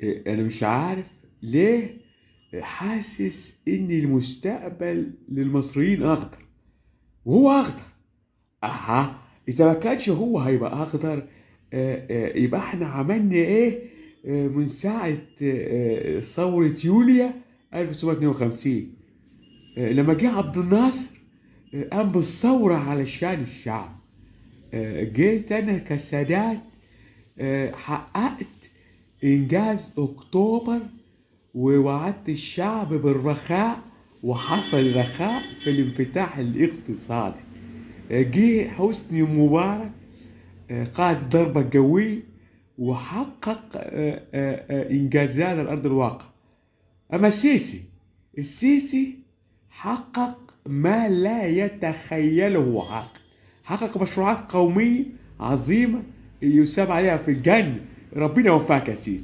انا مش عارف ليه حاسس ان المستقبل للمصريين اخضر، وهو اخضر. اها، اذا ما كانش هو هيبقى اخضر، يبقى احنا عملنا ايه من ساعة ثورة يوليو 1952، لما جه عبد الناصر قام بالثورة علشان الشعب. جيت انا كسادات، حققت إنجاز أكتوبر ووعدت الشعب بالرخاء، وحصل رخاء في الانفتاح الاقتصادي. جه حسني مبارك قاد ضربة قوية وحقق إنجازات على أرض الواقع. أما السيسي حقق ما لا يتخيله عاقل. حقق مشروعات قومية عظيمة يساب عليها في الجنة. ربنا وفاك يا سيسي.